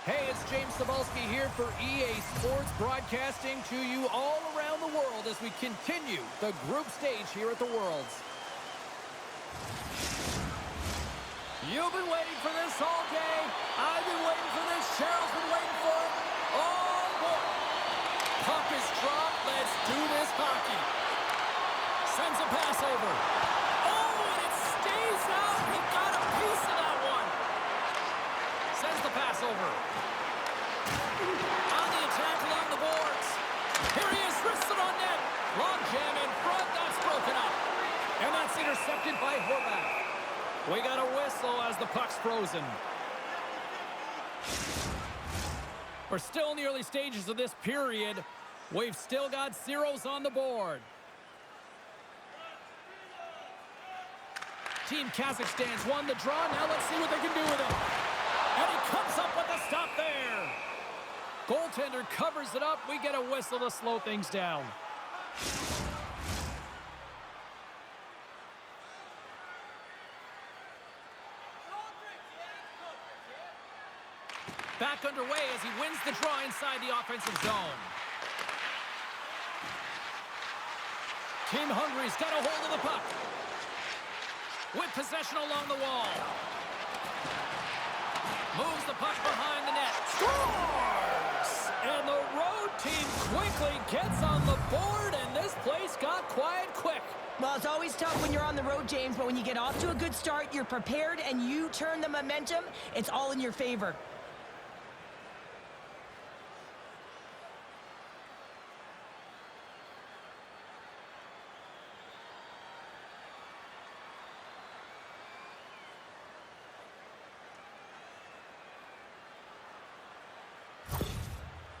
Hey, it's James Cebulski here for EA Sports, broadcasting to you all around the world as we continue the group stage here at the Worlds. You've been waiting for this all day. I've been waiting for this. Cheryl's been waiting for it. Oh, boy. Puck is dropped. Let's do this hockey. Sends a pass over. Oh, and it stays out. He got a piece of that one. Sends the pass over. On the attack along the boards. Here he is, wristed on net. Long jam in front. That's broken up. And that's intercepted by Horvath. We got a whistle as the puck's frozen. We're still in the early stages of this period. We've still got zeros on the board. Team Kazakhstan's won the draw. Now let's see what they can do with it. And he comes up with a stop there. Goaltender covers it up. We get a whistle to slow things down. Back underway as he wins the draw inside the offensive zone. Team Hungary's got a hold of the puck. With possession along the wall. Moves the puck behind the net. Scores! And the road team quickly gets on the board, and this place got quiet quick. Well, it's always tough when you're on the road, James, but when you get off to a good start, you're prepared, and you turn the momentum, it's all in your favor.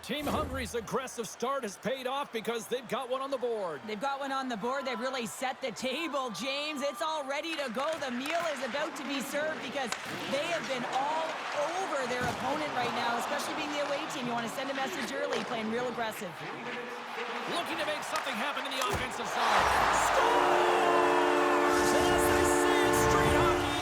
Team Hungary's aggressive start has paid off because they've got one on the board. They've got one on the board. They've really set the table, James. It's all ready to go. The meal is about to be served because they have been all over their opponent right now, especially being the away team. You want to send a message early, playing real aggressive. Looking to make something happen in the offensive zone. Scores! As they say in street hockey,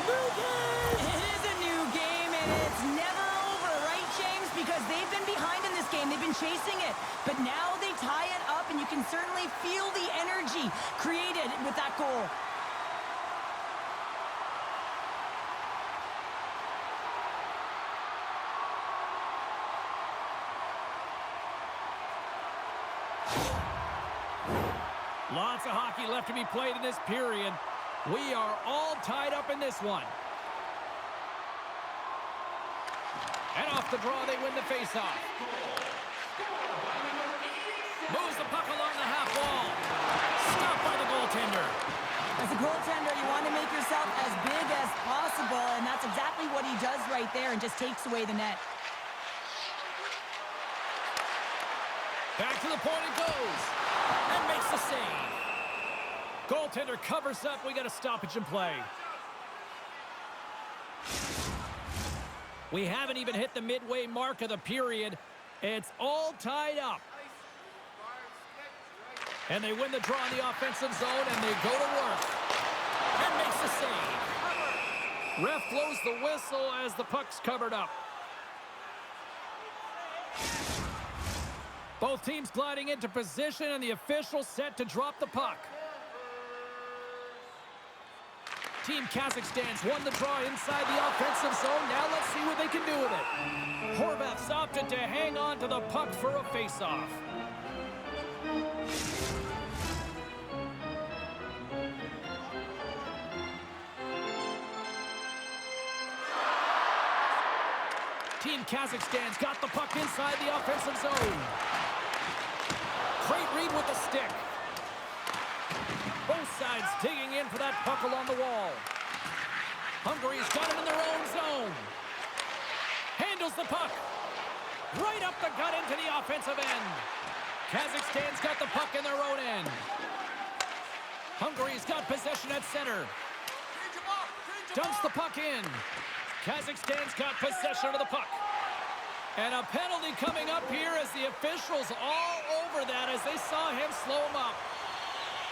new game! It is a new game, and it's never over, right, James? Because they've been behind in this game. They've been chasing it. But now they tie it up, and you can certainly feel the energy created with that goal. Lots of hockey left to be played in this period. We are all tied up in this one. And off the draw, they win the faceoff. Moves the puck along the half wall. Stopped by the goaltender. As a goaltender, you want to make yourself as big as possible, and that's exactly what he does right there and just takes away the net. Back to the point it goes. And makes the save. Goaltender covers up. We got a stoppage in play. We haven't even hit the midway mark of the period. It's all tied up. And they win the draw in the offensive zone, and they go to work. And makes the save. Ref blows the whistle as the puck's covered up. Both teams gliding into position, and the official set to drop the puck. Team Kazakhstan's won the draw inside the offensive zone. Now let's see what they can do with it. Horvath's opted to hang on to the puck for a face-off. Team Kazakhstan's got the puck inside the offensive zone. Great read with the stick. Both sides digging in for that puck along the wall. Hungary's got it in their own zone. Handles the puck. Right up the gut into the offensive end. Kazakhstan's got the puck in their own end. Hungary's got possession at center. Dumps the puck in. Kazakhstan's got possession of the puck. And a penalty coming up here as the officials all over that as they saw him slow him up.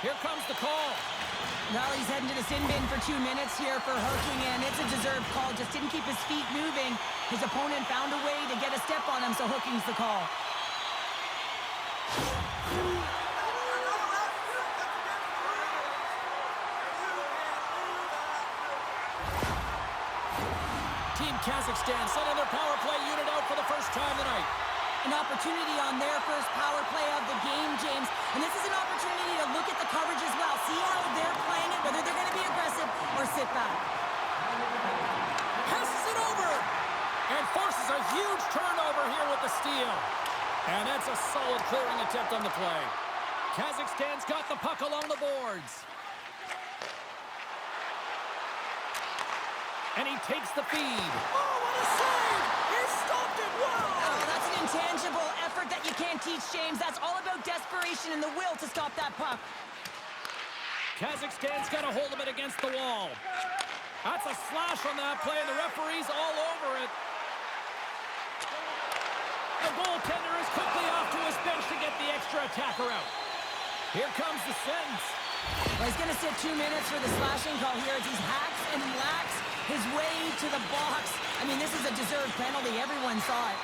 Here comes the call. Well, he's heading to the sin bin for 2 minutes here for hooking, and it's a deserved call. Just didn't keep his feet moving. His opponent found a way to get a step on him, so hooking's the call. Team Kazakhstan sending their power play unit out for the first time tonight. An opportunity on their first power play of the game, James. And this is an opportunity to look at the coverage as well. See how they're playing it, whether they're going to be aggressive or sit back. Passes it over and forces a huge turnover here with the steal. And that's a solid clearing attempt on the play. Kazakhstan's got the puck along the boards. And he takes the feed. Oh, what a save! He stopped it! Wow! Oh, that's an intangible effort that you can't teach, James. That's all about desperation and the will to stop that puck. Kazakhstan's got a hold of it against the wall. That's a slash on that play, and the referee's all over it. The goaltender is quickly off to his bench to get the extra attacker out. Here comes the sentence. Well, he's going to sit 2 minutes for the slashing call here as he hacks and whacks his way to the box. I mean, this is a deserved penalty. Everyone saw it.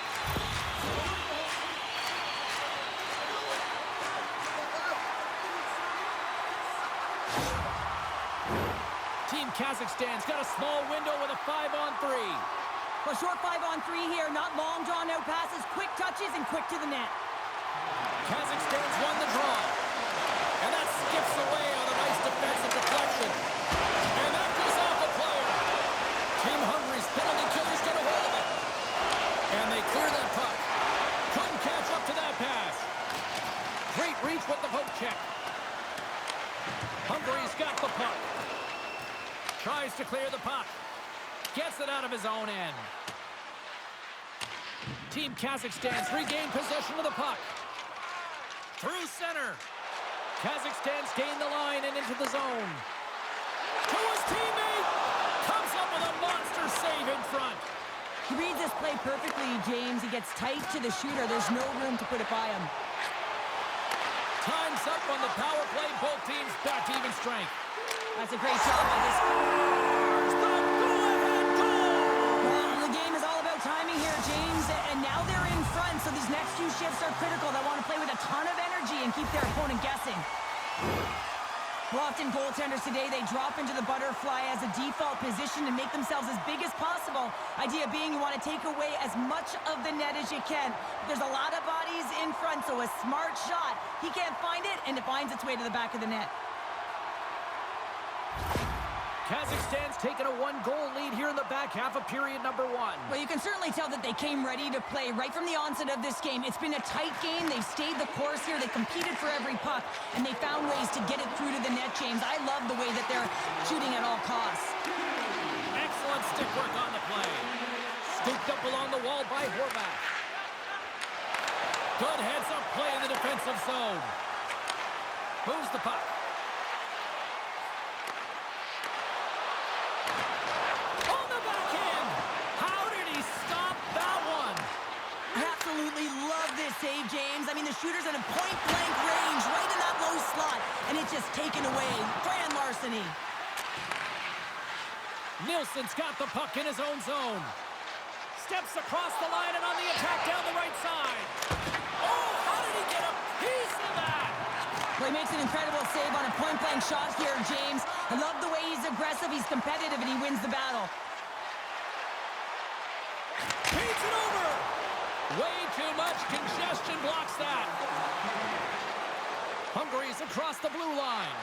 Team Kazakhstan's got a small window with a 5-on-3. Well, short 5-on-3 here. Not long drawn-out passes, quick touches, and quick to the net. Kazakhstan's won the draw. And that skips away on a nice defensive deflection. And that goes off a player. Team Hungary's penalty killers get a hold of it. And they clear that puck. Couldn't catch up to that pass. Great reach with the poke check. Hungary's got the puck. Tries to clear the puck. Gets it out of his own end. Team Kazakhstan's regained possession of the puck. Through center. Kazakhstan's gained the line and into the zone. To his teammate. Comes up with a monster save in front. He reads this play perfectly, James. He gets tight to the shooter. There's no room to put it by him. Time's up on the power play. Both teams back to even strength. That's a great job by this. Well, the game is all about timing here, James. And now they're in front, so these next few shifts are critical. They want to play with a ton of energy and keep their opponent guessing. Well, often goaltenders today, they drop into the butterfly as a default position and make themselves as big as possible. Idea being you want to take away as much of the net as you can. There's a lot of bodies in front, so a smart shot. He can't find it, and it finds its way to the back of the net. Kazakhstan's taken a 1-goal lead here in the back half of period number 1. Well, you can certainly tell that they came ready to play right from the onset of this game. It's been a tight game. They've stayed the course here. They competed for every puck, and they found ways to get it through to the net, James. I love the way that they're shooting at all costs. Excellent stick work on the play. Scooped up along the wall by Horvath. Good heads-up play in the defensive zone. Moves the puck. Save, James. I mean, the shooter's in a point-blank range, right in that low slot, and it's just taken away. Grand larceny. Nielsen's got the puck in his own zone. Steps across the line and on the attack down the right side. Oh, how did he get a piece of that? Well, he makes an incredible save on a point-blank shot here, James. I love the way he's aggressive, he's competitive, and he wins the battle. Feeds it over. Way too much congestion blocks that. Hungary's across the blue line.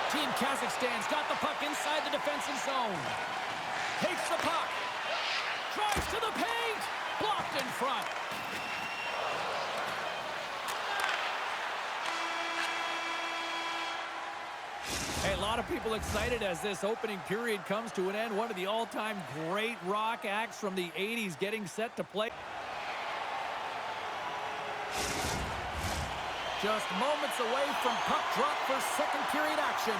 Team Kazakhstan's got the puck inside the defensive zone. Takes the puck. Drives to the paint. Blocked in front. Hey, a lot of people excited as this opening period comes to an end. One of the all-time great rock acts from the 80s getting set to play. Just moments away from puck drop for second period action.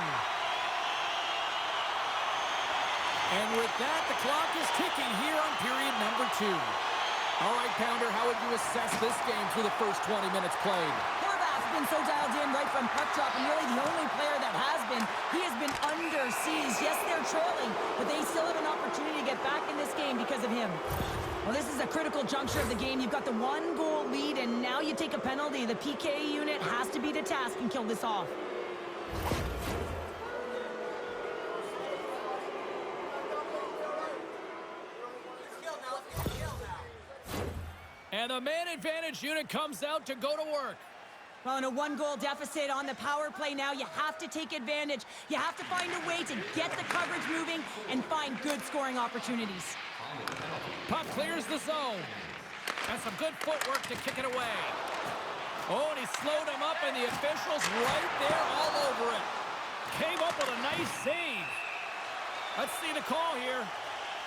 And with that, the clock is ticking here on period number 2. All right, Pounder, how would you assess this game through the first 20 minutes played? Horvath been so dialed in right from puck drop, and really the only player that has been. He has been under siege. Yes, they're trailing, but they still have an opportunity to get back in this game because of him. Well, this is a critical juncture of the game. You've got the 1-goal lead, and now you take a penalty. The PK unit has to be to task and kill this off. And the man advantage unit comes out to go to work. Well, in a 1-goal deficit on the power play now, you have to take advantage. You have to find a way to get the coverage moving and find good scoring opportunities. Puck clears the zone. And some good footwork to kick it away. Oh, and he slowed him up, and the officials right there all over it. Came up with a nice save. Let's see the call here.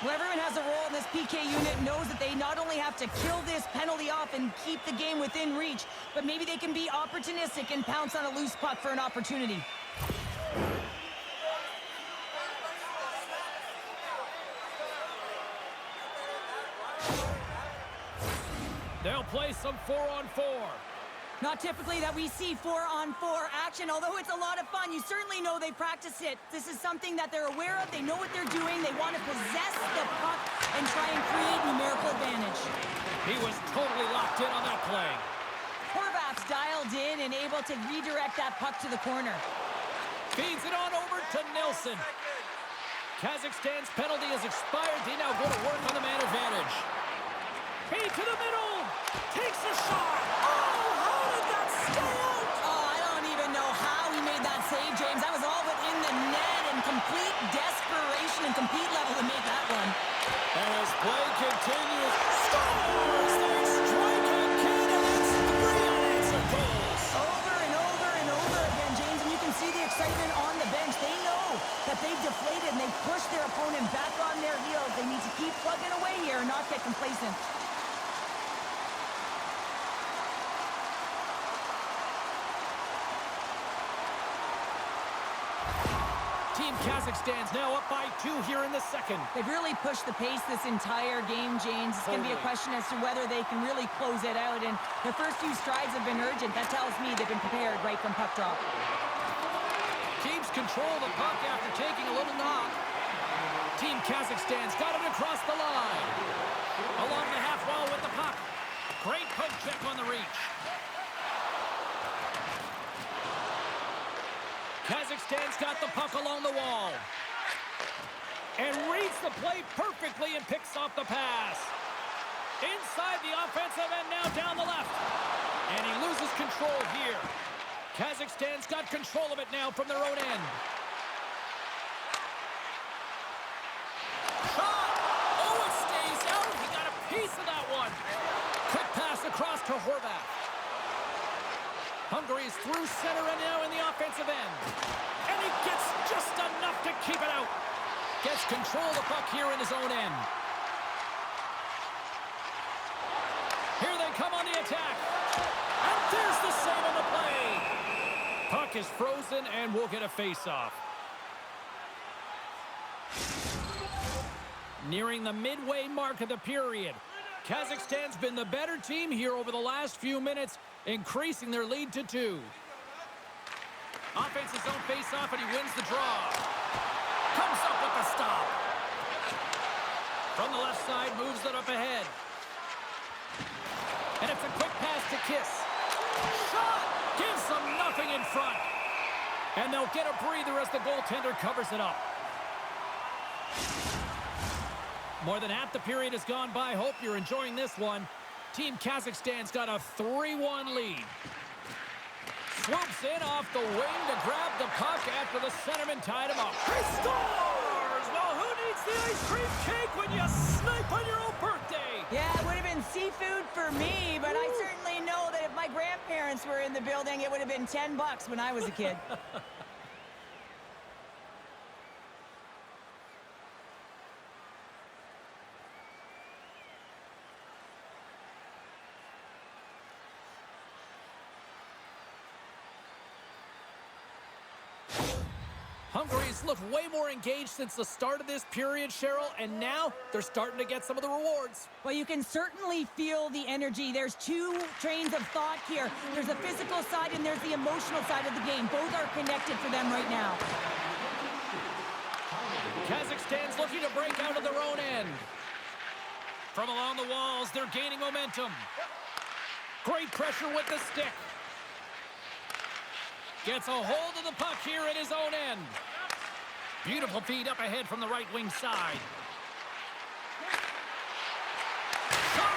Well, everyone has a role in this PK unit, knows that they not only have to kill this penalty off and keep the game within reach, but maybe they can be opportunistic and pounce on a loose puck for an opportunity. They'll play some 4-on-4. Not typically that we see 4-on-4 action, although it's a lot of fun. You certainly know they practice it. This is something that they're aware of. They know what they're doing. They want to possess the puck and try and create numerical advantage. He was totally locked in on that play. Horvath's dialed in and able to redirect that puck to the corner. Feeds it on over to Nilsson. Kazakhstan's penalty has expired. They now go to work on the man advantage. Feed to the middle. Takes a shot. Save, James. That was all within the net and complete desperation and compete level to make that one. And as play continues, scores! They strike again, and it's 3 unanswered goals. Over and over and over again, James, and you can see the excitement on the bench. They know that they've deflated and they've pushed their opponent back on their heels. They need to keep plugging away here and not get complacent. Team Kazakhstan's now up by 2 here in the second. They've really pushed the pace this entire game, James. It's going to be a question as to whether they can really close it out. And their first few strides have been urgent. That tells me they've been prepared right from puck drop. Teams control the puck after taking a little knock. Team Kazakhstan's got it across the line. Along the half wall with the puck. Great poke check on the reach. Kazakhstan's got the puck along the wall. And reads the play perfectly and picks off the pass. Inside the offensive end now down the left. And he loses control here. Kazakhstan's got control of it now from their own end. Shot! Oh, it stays out. He got a piece of that one. Quick pass across to Horvath. Hungary is through center and now in the offensive end. And he gets just enough to keep it out. Gets control of the puck here in his own end. Here they come on the attack. And there's the save on the play. Puck is frozen and we'll get a face-off. Nearing the midway mark of the period. Kazakhstan's been the better team here over the last few minutes, increasing their lead to 2. Offense his own face-off, and he wins the draw. Comes up with the stop. From the left side, moves it up ahead. And it's a quick pass to Kiss. Shot! Gives them nothing in front. And they'll get a breather as the goaltender covers it up. More than half the period has gone by. Hope you're enjoying this one. Team Kazakhstan's got a 3-1 lead. Swoops in off the wing to grab the puck after the centerman tied him up. He scores! Well, who needs the ice cream cake when you snipe on your own birthday? Yeah, it would have been seafood for me, but I certainly know that if my grandparents were in the building, it would have been $10 when I was a kid. Hungary's looked way more engaged since the start of this period, Cheryl, and now they're starting to get some of the rewards. Well, you can certainly feel the energy. There's two trains of thought here. There's the physical side and there's the emotional side of the game. Both are connected for them right now. Kazakhstan's looking to break out of their own end. From along the walls, they're gaining momentum. Great pressure with the stick. Gets a hold of the puck here at his own end. Beautiful feed up ahead from the right wing side. Shot!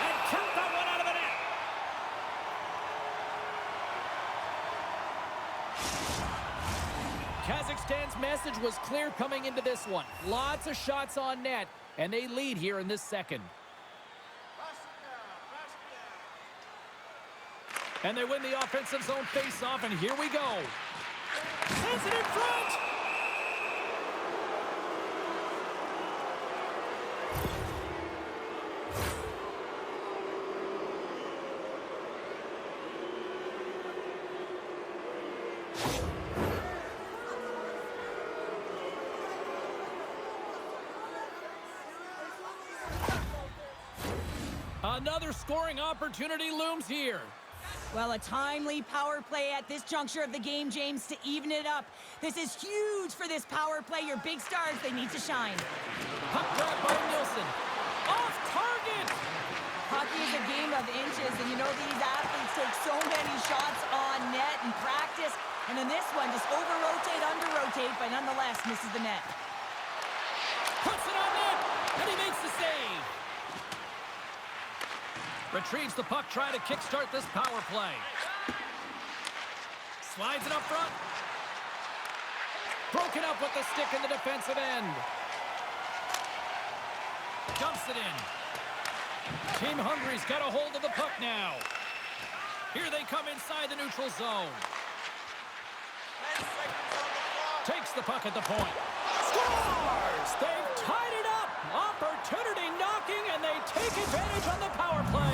And tipped that one out of the net. Kazakhstan's message was clear coming into this one. Lots of shots on net, and they lead here in this second. And they win the offensive zone face-off, and here we go. Sends it in front! Another scoring opportunity looms here. Well, a timely power play at this juncture of the game, James, to even it up. This is huge for this power play. Your big stars, they need to shine. Puck grab by Nielsen. Off target! Hockey is a game of inches, and you know these athletes take so many shots on net in practice. And in this one, just over-rotate, under-rotate, but nonetheless misses the net. Puts it on net, and he makes the save. Retrieves the puck, trying to kickstart this power play. Slides it up front. Broken up with the stick in the defensive end. Dumps it in. Team Hungary's got a hold of the puck now. Here they come inside the neutral zone. Takes the puck at the point. Scores! They've tied it up. Opportunity knocking, and they take advantage on the power play.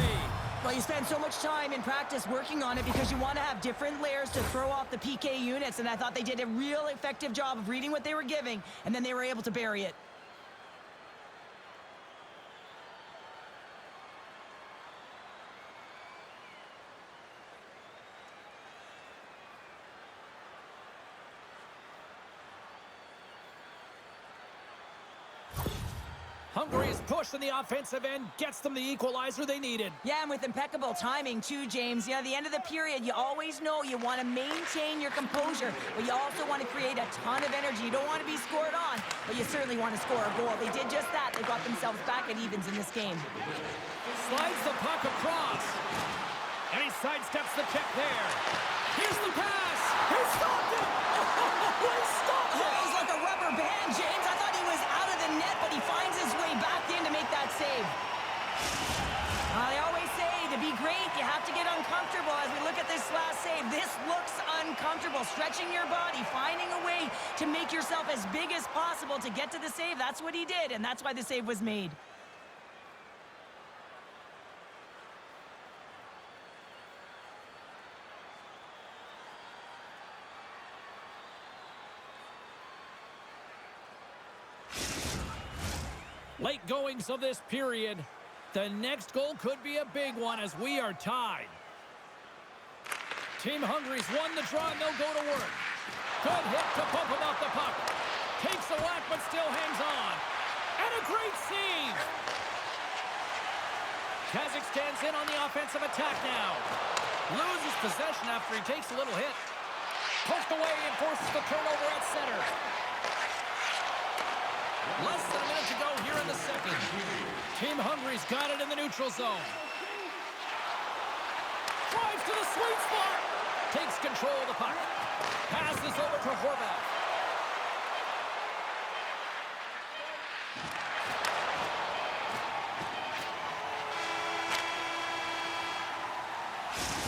Well, you spend so much time in practice working on it because you want to have different layers to throw off the PK units, and I thought they did a real effective job of reading what they were giving, and then they were able to bury it. Hungary's push in the offensive end gets them the equalizer they needed. Yeah, and with impeccable timing, too, James. You know, at the end of the period, you always know you want to maintain your composure, but you also want to create a ton of energy. You don't want to be scored on, but you certainly want to score a goal. They did just that. They got themselves back at evens in this game. Slides the puck across. And he sidesteps the check there. Here's the pass. He stopped it. He stopped it. Oh, he's like a rubber band, James. I thought he was out of the net, but he finds his way back in to make that save. They always say to be great, you have to get uncomfortable. As we look at this last save, this looks uncomfortable. Stretching your body, finding a way to make yourself as big as possible to get to the save. That's what he did, and that's why the save was made. Late goings of this period. The next goal could be a big one as we are tied. Team Hungary's won the draw and they'll go to work. Good hit to bump him off the puck. Takes a whack but still hangs on. And a great save. Kazakhstan's in on the offensive attack now. Loses possession after he takes a little hit. Poked away and forces the turnover at center. Less than a minute to go here in the second. Team Hungary's got it in the neutral zone. Drives to the sweet spot. Takes control of the puck. Passes over to Horvath.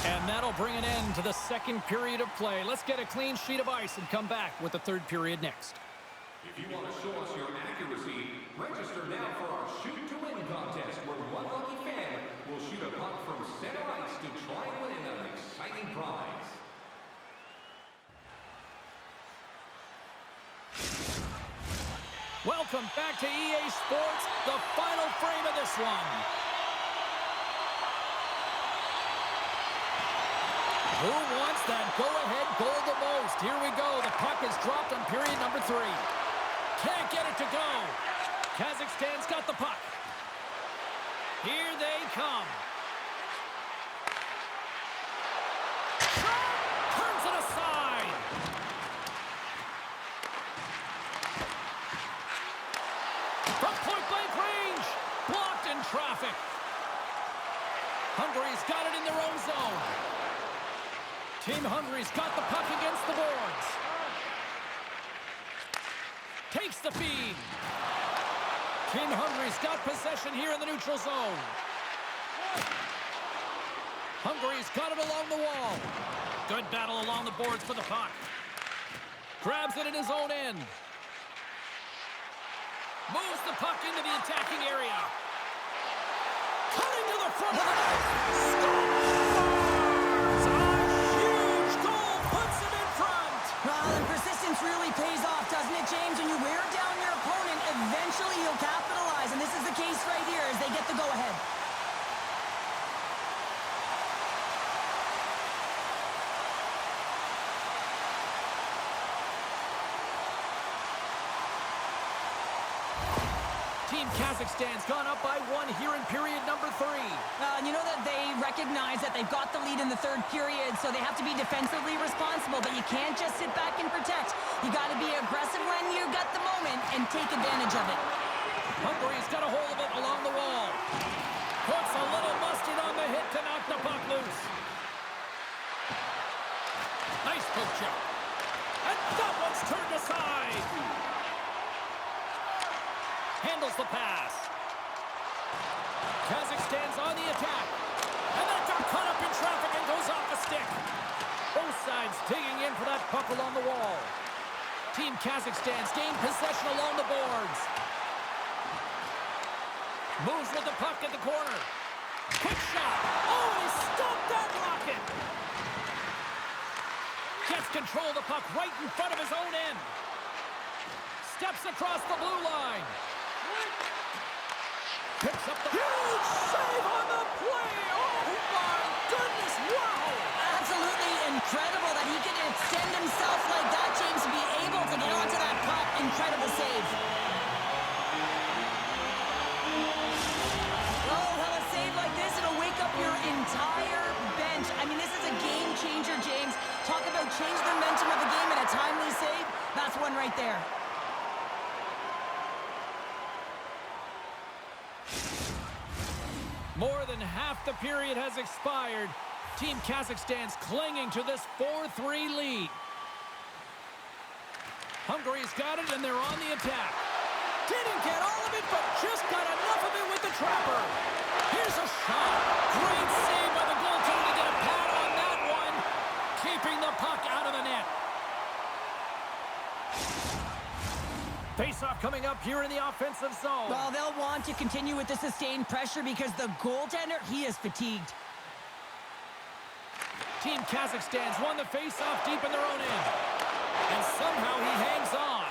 And that'll bring an end to the second period of play. Let's get a clean sheet of ice and come back with the third period next. If you want to show us your accuracy, register now for our Shoot to Win contest, where one lucky fan will shoot a puck from center ice to try and win an exciting prize. Welcome back to EA Sports, the final frame of this one. Who wants that go-ahead goal the most? Here we go. The puck is dropped on period number 3. Can't get it to go. Kazakhstan's got the puck. Here they come. Turns it aside. From point-blank range. Blocked in traffic. Hungary's got it in their own zone. Team Hungary's got the puck against the boards. Takes the feed. Team Hungary's got possession here in the neutral zone. Hungary's got it along the wall. Good battle along the boards for the puck. Grabs it in his own end. Moves the puck into the attacking area. Cutting to the front of the net. Scores! A huge goal puts him in front. Well, and persistence really pays off, doesn't it, James? When you wear down your opponent, eventually you'll capitalize. And this is the case right here as they get the go-ahead. Team Kazakhstan's gone up by 1 here in period number 3. And you know that they recognize that they've got the lead in the third period, so they have to be defensively responsible, but you can't just sit back and protect. You got to be aggressive when you got the moment and take advantage of it. Hungary's got a hold of it along the wall. Puts a little mustard on the hit to knock the puck loose. Nice poke check. And that one's turned aside. Handles the pass. Kazakhstan's on the attack. And that got caught up in traffic and goes off the stick. Both sides digging in for that puck along the wall. Team Kazakhstan's gained possession along the boards. Moves with the puck at the corner. Quick shot. Oh, he stopped that rocket. Gets control of the puck right in front of his own end. Steps across the blue line. Picks up the huge save on the play. Oh my goodness, wow. Absolutely incredible that he can extend himself like that, James, to be able to get onto that puck. Incredible save. Oh, well, a save like this, it'll wake up your entire bench. I mean, this is a game changer, James. Talk about change the momentum of the game and a timely save. That's one right there. More than half the period has expired. Team Kazakhstan's clinging to this 4-3 lead. Hungary's got it, and they're on the attack. Didn't get all of it, but just got enough of it with the trapper. Here's a shot. Great save by the goaltender to get a pad on that one. Keeping the puck out of the net. Face-off coming up here in the offensive zone. Well, they'll want to continue with the sustained pressure because the goaltender, he is fatigued. Team Kazakhstan's won the face-off deep in their own end. And somehow he hangs on.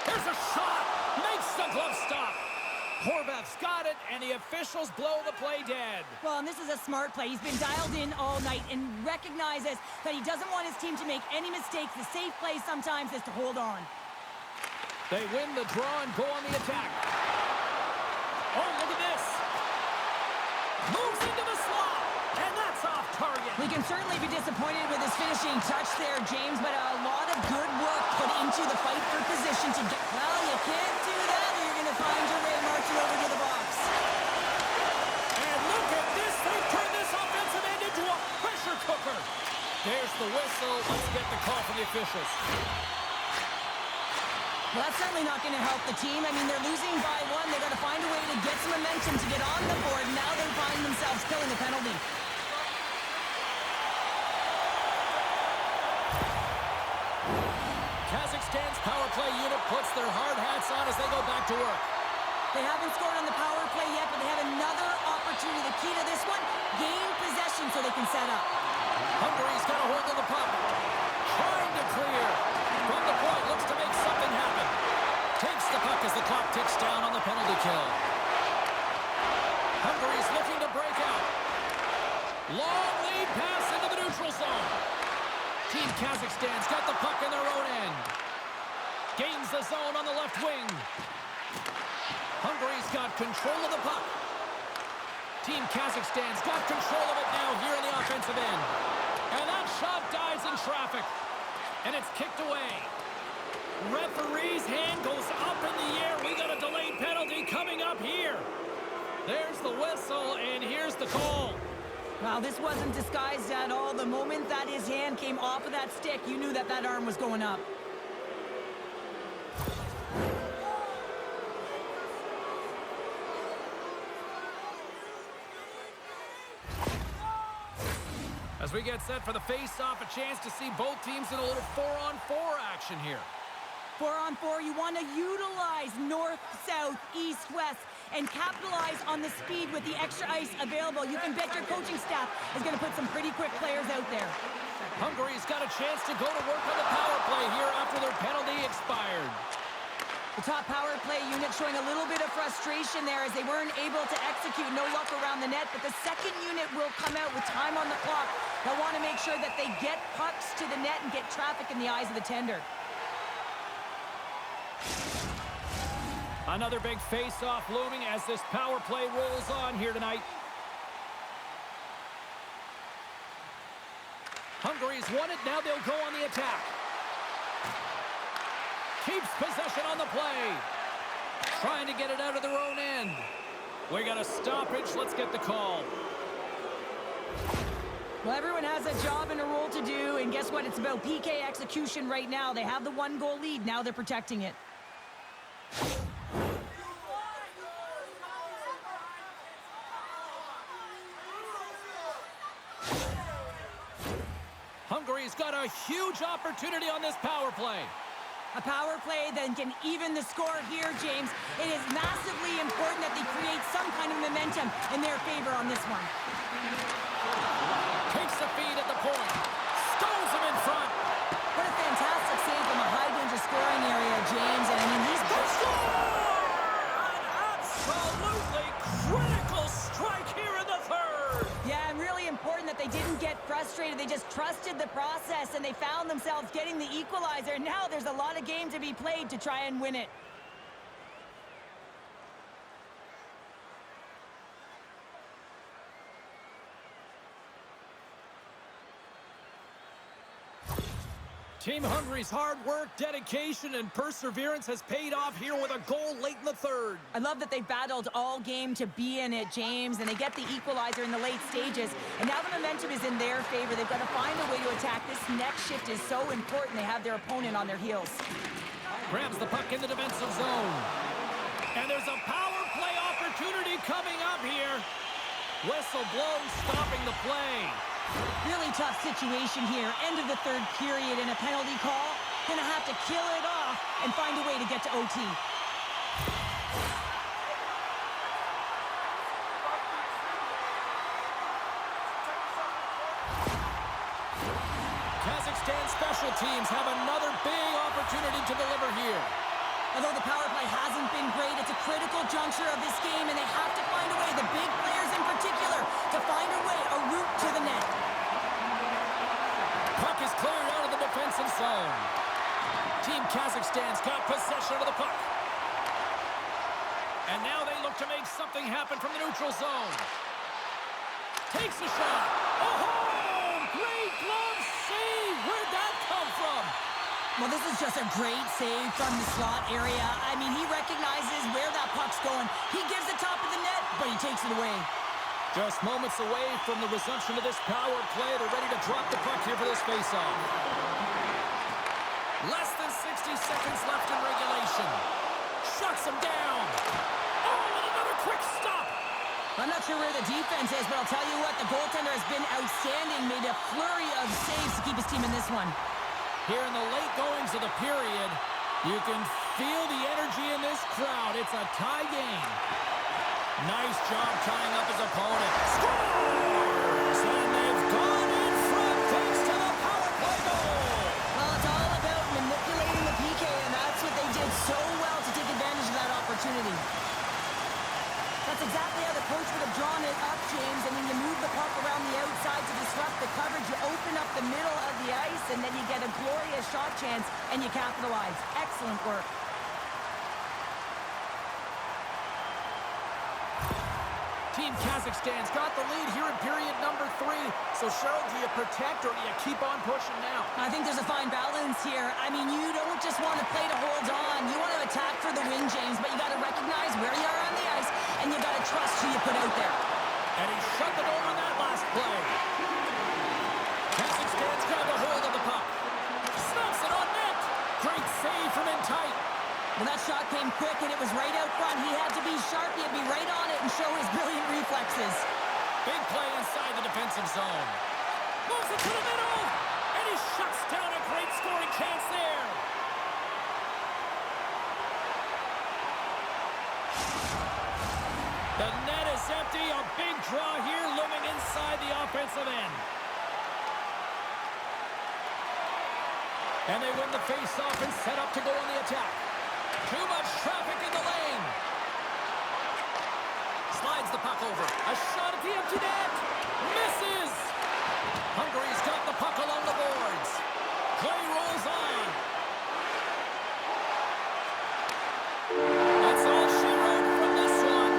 There's a shot. Makes the glove stop. Horvath's got it, and the officials blow the play dead. Well, and this is a smart play. He's been dialed in all night and recognizes that he doesn't want his team to make any mistakes. The safe play sometimes is to hold on. They win the draw and go on the attack. Oh, look at this. Moves into the slot, and that's off target. We can certainly be disappointed with his finishing touch there, James, but a lot of good work put into the fight for position to get... Well, you can't do that, or you're going to find your way marching over to the box. And look at this. They've turned this offensive end into a pressure cooker. There's the whistle. Let's get the call from the officials. Well, that's certainly not going to help the team. I mean, they're losing by 1. They've got to find a way to get some momentum to get on the board. Now they find themselves killing the penalty. Kazakhstan's power play unit puts their hard hats on as they go back to work. They haven't scored on the power play yet, but they have another opportunity. The key to this one, gain possession so they can set up. Hungary's got a hold of the puck. Trying to clear. From the point, looks to make puck as the clock ticks down on the penalty kill. Hungary's looking to break out. Long lead pass into the neutral zone. Team Kazakhstan's got the puck in their own end. Gains the zone on the left wing. Hungary's got control of the puck. Team Kazakhstan's got control of it now here in the offensive end. And that shot dies in traffic. And it's kicked away. Referee's hand goes up in the air. We got a delayed penalty coming up here. There's the whistle, and here's the call. Well, this wasn't disguised at all. The moment that his hand came off of that stick, you knew that that arm was going up. As we get set for the face-off, a chance to see both teams in a little 4-on-4 action here. 4-on-4, you want to utilize north, south, east, west, and capitalize on the speed with the extra ice available. You can bet your coaching staff is going to put some pretty quick players out there. Hungary's got a chance to go to work on the power play here after their penalty expired. The top power play unit showing a little bit of frustration there as they weren't able to execute. No luck around the net, but the second unit will come out with time on the clock. They'll want to make sure that they get pucks to the net and get traffic in the eyes of the tender. Another big face-off looming as this power play rolls on here tonight. Hungary's won it, now they'll go on the attack. Keeps possession on the play. Trying to get it out of their own end. We got a stoppage, let's get the call. Well, everyone has a job and a role to do, and guess what? It's about PK execution right now. They have the 1-goal lead, now they're protecting it. Hungary's got a huge opportunity on this power play. A power play that can even the score here, James. It is massively important that they create some kind of momentum in their favor on this one. Takes the feed at the point. Stones him in front. What a fantastic save from a high-danger scoring area, James. And I mean, he's... An absolutely critical strike here in the third. Yeah, and really important that they didn't get frustrated. They just trusted the process, and they found themselves getting the equalizer. Now there's a lot of game to be played to try and win it. Team Hungary's hard work, dedication, and perseverance has paid off here with a goal late in the third. I love that they battled all game to be in it, James, and they get the equalizer in the late stages. And now the momentum is in their favor. They've got to find a way to attack. This next shift is so important. They have their opponent on their heels. Grabs the puck in the defensive zone. And there's a power play opportunity coming up here. Whistle blows, stopping the play. Really tough situation here. End of the third period and a penalty call. Gonna have to kill it off and find a way to get to OT. Kazakhstan special teams have another big opportunity to deliver here. Although the power play hasn't been great, it's a critical juncture of this game, and they have to find a way, the big players in particular, to find a way, a route to the net. Puck is cleared out of the defensive zone. Team Kazakhstan's got possession of the puck. And now they look to make something happen from the neutral zone. Takes a shot. Oh, great glove save. Where'd that come from? Well, this is just a great save from the slot area. I mean, he recognizes where that puck's going. He gives the top of the net, but he takes it away. Just moments away from the resumption of this power play. They're ready to drop the puck here for this faceoff. Less than 60 seconds left in regulation. Shuts him down. Oh, and another quick stop. I'm not sure where the defense is, but I'll tell you what, the goaltender has been outstanding. Made a flurry of saves to keep his team in this one. Here in the late goings of the period, you can feel the energy in this crowd. It's a tie game. Nice job tying up his opponent. Scores! And they've gone in front thanks to the power play goal. Well, it's all about manipulating the PK, and that's what they did so well to take advantage of sides. Excellent work. Team Kazakhstan's got the lead here in period number 3. So, Cheryl, do you protect or do you keep on pushing now? I think there's a fine balance here. I mean, you don't just want to play to hold on. You want to attack for the win, James, but you got to recognize where you are on the ice, and you got to trust who you put out there. And he shut the door on that last play. Kazakhstan's got a hold of the puck. Snaps it on net. Great save from in tight. Well, that shot came quick, and it was right out front. He had to be sharp. He had to be right on it and show his brilliant reflexes. Big play inside the defensive zone. Moves it to the middle. And he shuts down a great scoring chance there. The net is empty. A big draw here looming inside the offensive end. And they win the face-off and set up to go on the attack. Too much traffic in the lane. Slides the puck over. A shot at the empty net. Misses. Hungary's got the puck along the boards. Play rolls on. That's all she wrote from this one.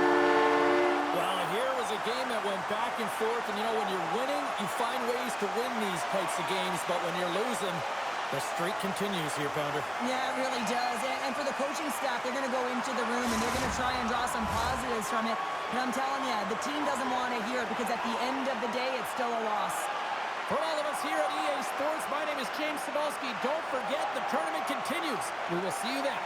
Well, here was a game that went back and forth. And, you know, when you're winning, you find ways to win these types of games. But when you're losing, the streak continues here, Pounder. Yeah, it really does. And for the coaching staff, they're going to go into the room and they're going to try and draw some positives from it. And I'm telling you, the team doesn't want to hear it because at the end of the day, it's still a loss. For all of us here at EA Sports, my name is James Cebulski. Don't forget, the tournament continues. We will see you then.